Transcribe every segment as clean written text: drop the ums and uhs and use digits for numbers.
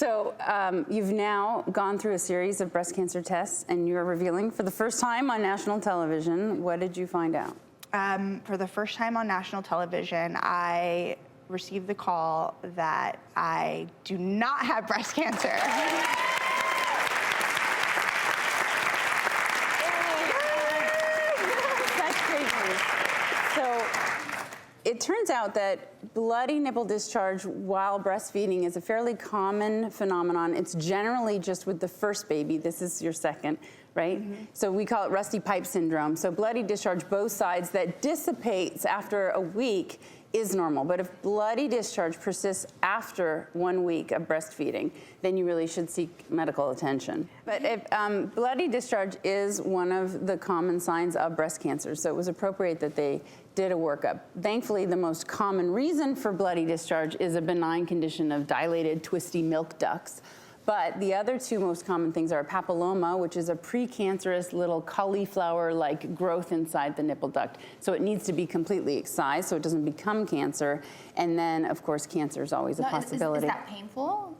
So you've now gone through a series of breast cancer tests, and you're revealing for the first time on national television. What did you find out? For the first time on national television, I received the call that I do not have breast cancer. That's crazy. So it turns out that bloody nipple discharge while breastfeeding is a fairly common phenomenon. It's generally just with the first baby. This is your second, right? Mm-hmm. So we call it rusty pipe syndrome. So bloody discharge both sides that dissipates after a week is normal. But if bloody discharge persists after 1 week of breastfeeding, then you really should seek medical attention. But if, bloody discharge is one of the common signs of breast cancer, so it was appropriate that they did a workup. Thankfully, the most common reason for bloody discharge is a benign condition of dilated, twisty milk ducts. But the other two most common things are papilloma, which is a precancerous little cauliflower-like growth inside the nipple duct. So it needs to be completely excised so it doesn't become cancer. And then, of course, cancer is always a possibility. Is that painful?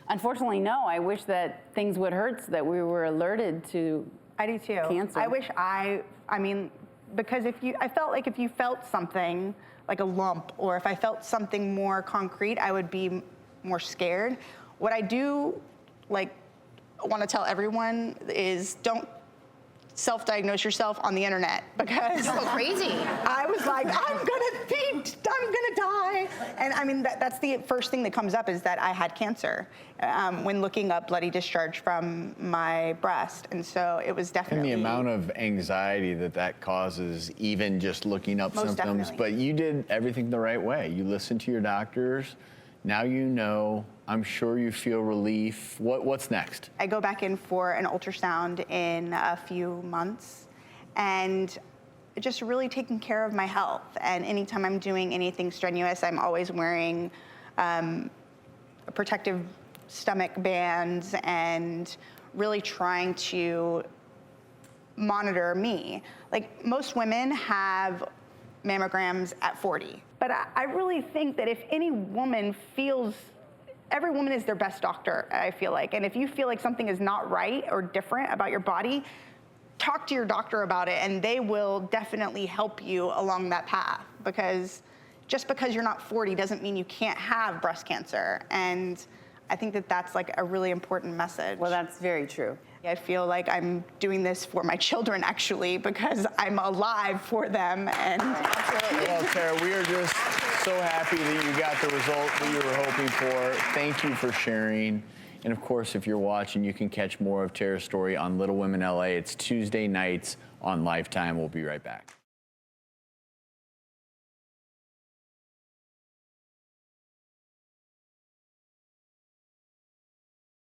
Unfortunately, no. I wish that things would hurt so that we were alerted to I do too. Cancer. I wish I mean, because I felt like if you felt something, like a lump, or if I felt something more concrete, I would be more scared. What I do want to tell everyone is don't self-diagnose yourself on the internet, because Don't go crazy. I was like, I'm gonna die. And I mean, that's the first thing that comes up is that I had cancer when looking up bloody discharge from my breast. And so it was definitely. And the amount of anxiety that causes, even just looking up Most symptoms. definitely. But you did everything the right way. You listened to your doctors. Now you know. I'm sure you feel relief. What's next? I go back in for an ultrasound in a few months, and just really taking care of my health. And anytime I'm doing anything strenuous, I'm always wearing protective stomach bands and really trying to monitor me. Like, most women have mammograms at 40. But I really think that if any woman feels, every woman is their best doctor, I feel like. And if you feel like something is not right or different about your body, talk to your doctor about it, and they will definitely help you along that path. Because just because you're not 40 doesn't mean you can't have breast cancer. And I think that that's like a really important message. Well, that's very true. I feel like I'm doing this for my children, actually, because I'm alive for them. And Well, Terra, we are just so happy that you got the result that you were hoping for. Thank you for sharing. And of course, if you're watching, you can catch more of Terra's story on Little Women LA. It's Tuesday nights on Lifetime. We'll be right back.